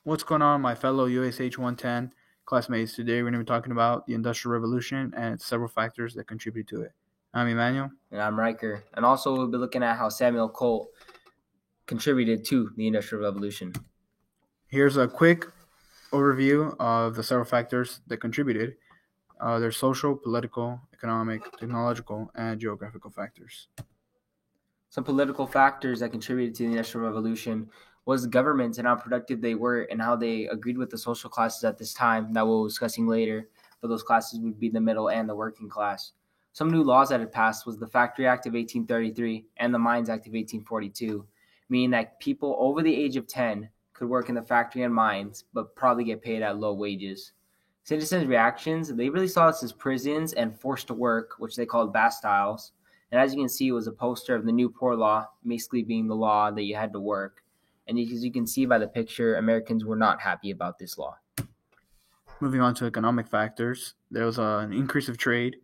What's going on, my fellow USH 110 classmates? Today we're going to be talking about the Industrial Revolution and several factors that contribute to it. I'm Emmanuel. And I'm Riker. And also, we'll be looking at how Samuel Colt contributed to the Industrial Revolution. Here's a quick overview of the several factors that contributed. There's social, political, economic, technological, and geographical factors. Some political factors that contributed to the Industrial Revolution was governments and how productive they were and how they agreed with the social classes at this time that we'll be discussing later. But those classes would be the middle and the working class. Some new laws that had passed was the Factory Act of 1833 and the Mines Act of 1842, meaning that people over the age of 10 could work in the factory and mines, but probably get paid at low wages. Citizens' reactions, they really saw this as prisons and forced to work, which they called bastiles. And as you can see, it was a poster of the new poor law, basically being the law that you had to work. And as you can see by the picture, Americans were not happy about this law. Moving on to economic factors, there was an increase of trade.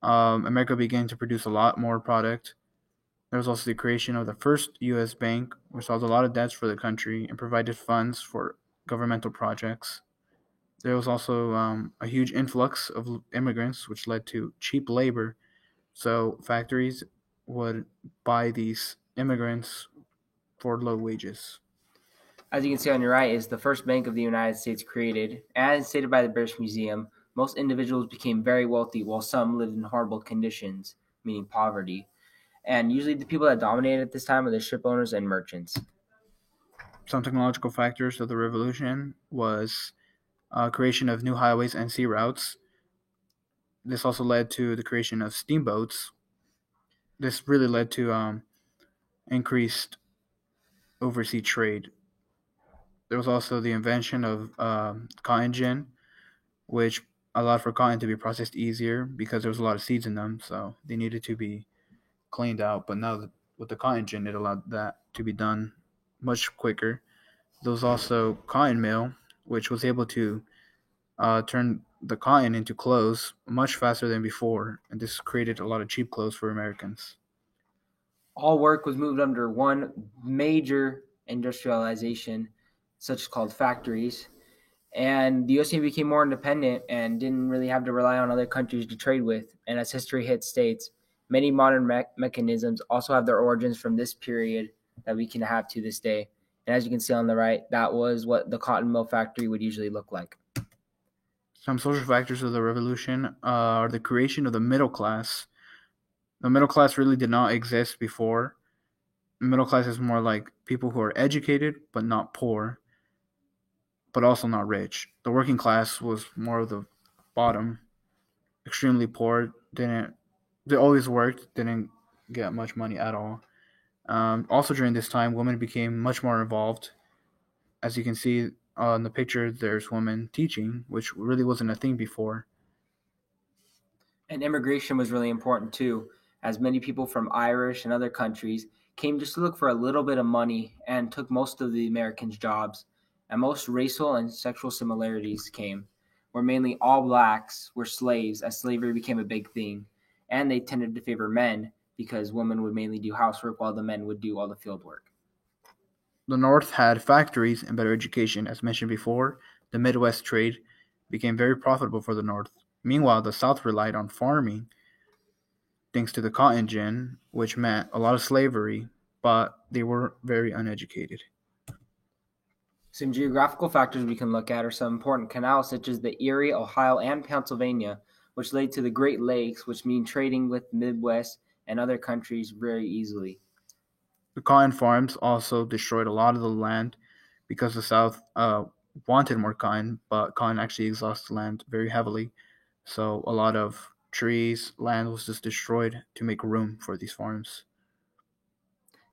America began to produce a lot more product. There was also the creation of the first U.S. bank, which solved a lot of debts for the country and provided funds for governmental projects. There was also a huge influx of immigrants, which led to cheap labor. So factories would buy these immigrants for low wages. As you can see on your right is the first bank of the United States created. As stated by the British Museum, most individuals became very wealthy while some lived in horrible conditions, meaning poverty. And usually the people that dominated at this time were the ship owners and merchants. Some technological factors of the revolution was creation of new highways and sea routes. This also led to the creation of steamboats. This really led to increased overseas trade. There was also the invention of cotton gin, which allowed for cotton to be processed easier because there was a lot of seeds in them, so they needed to be cleaned out. But now with the cotton gin, it allowed that to be done much quicker. There was also cotton mill, which was able to turn the cotton into clothes much faster than before, and this created a lot of cheap clothes for Americans. All work was moved under one major industrialization, such as called factories. And the USA became more independent and didn't really have to rely on other countries to trade with. And as history hits states, many modern mechanisms also have their origins from this period that we can have to this day. And as you can see on the right, that was what the cotton mill factory would usually look like. Some social factors of the revolution are the creation of the middle class. The middle class really did not exist before. The middle class is more like people who are educated but not poor, but also not rich. The working class was more of the bottom, extremely poor. They always worked, didn't get much money at all. Also during this time, women became much more involved. As you can see on the picture, there's women teaching, which really wasn't a thing before. And immigration was really important too, as many people from Irish and other countries came just to look for a little bit of money and took most of the Americans' jobs. And most racial and sexual similarities came, where mainly all blacks were slaves as slavery became a big thing. And they tended to favor men because women would mainly do housework while the men would do all the field work. The North had factories and better education. As mentioned before, the Midwest trade became very profitable for the North. Meanwhile, the South relied on farming thanks to the cotton gin, which meant a lot of slavery, but they were very uneducated. Some geographical factors we can look at are some important canals such as the Erie, Ohio, and Pennsylvania, which led to the Great Lakes, which mean trading with the Midwest and other countries very easily. The cotton farms also destroyed a lot of the land because the South wanted more cotton, but cotton actually exhausts land very heavily. So a lot of trees, land was just destroyed to make room for these farms.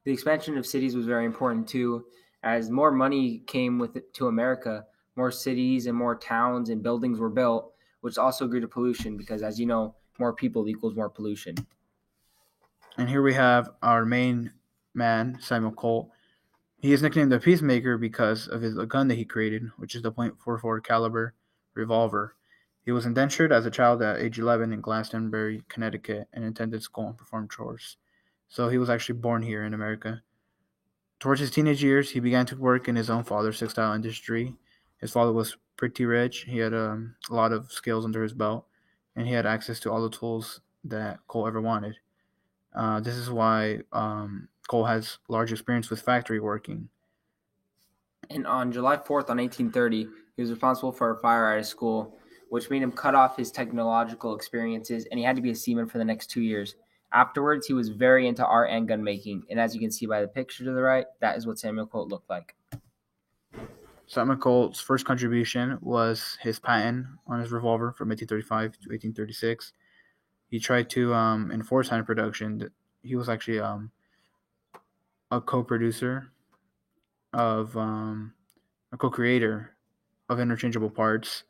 The expansion of cities was very important too, as more money came with it to America. More cities and more towns and buildings were built, which also grew to pollution because, as you know, more people equals more pollution. And here we have our main man, Samuel Colt. He is nicknamed the Peacemaker because of his gun that he created, which is the .44 caliber revolver. He was indentured as a child at age 11 in Glastonbury, Connecticut, and attended school and performed chores. So he was actually born here in America. Towards his teenage years, he began to work in his own father's textile industry. His father was pretty rich. He had a lot of skills under his belt, and he had access to all the tools that Cole ever wanted. This is why Cole has large experience with factory working. And on July 4th, on 1830, he was responsible for a fire at his school, which made him cut off his technological experiences, and he had to be a seaman for the next 2 years. Afterwards, he was very into art and gun making, and as you can see by the picture to the right, that is what Samuel Colt looked like. Samuel Colt's first contribution was his patent on his revolver from 1835 to 1836. He tried to enforce hand production. He was actually a co-producer of a co-creator of interchangeable parts.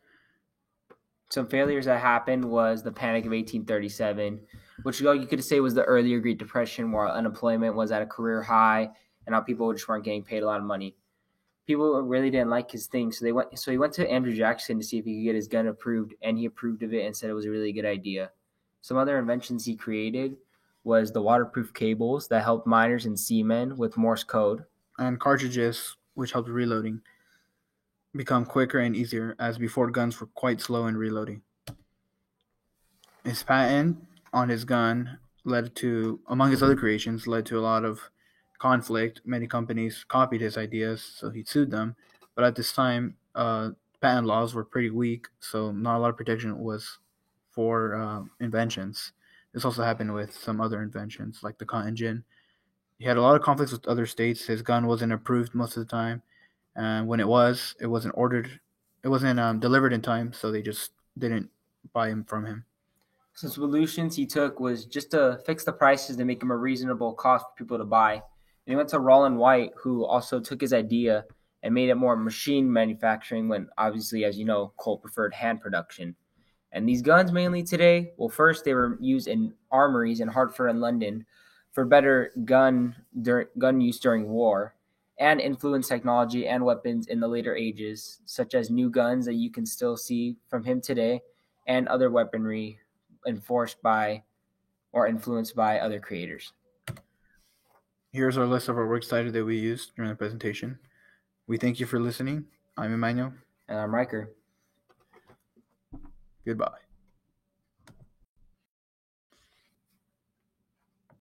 Some failures that happened was the Panic of 1837, which you could say was the earlier Great Depression, where unemployment was at a career high, and how people just weren't getting paid a lot of money. People really didn't like his thing, so he went to Andrew Jackson to see if he could get his gun approved, and he approved of it and said it was a really good idea. Some other inventions he created was the waterproof cables that helped miners and seamen with Morse code, and cartridges, which helped reloading become quicker and easier, as before guns were quite slow in reloading. His patent on his gun led to, among his other creations, led to a lot of conflict. Many companies copied his ideas, so he sued them. But at this time, patent laws were pretty weak, so not a lot of protection was for inventions. This also happened with some other inventions, like the cotton gin. He had a lot of conflicts with other states. His gun wasn't approved most of the time, and when it wasn't ordered, it wasn't delivered in time, so they just didn't buy him from him. Some solutions he took was just to fix the prices to make them a reasonable cost for people to buy. And he went to Rollin White, who also took his idea and made it more machine manufacturing when, obviously, as you know, Colt preferred hand production. And these guns mainly today, well, first they were used in armories in Hartford and London for better gun use during war, and influenced technology and weapons in the later ages, such as new guns that you can still see from him today, and other weaponry enforced by or influenced by other creators. Here's our list of our works cited that we used during the presentation. We thank you for listening. I'm Emmanuel. And I'm Riker. Goodbye.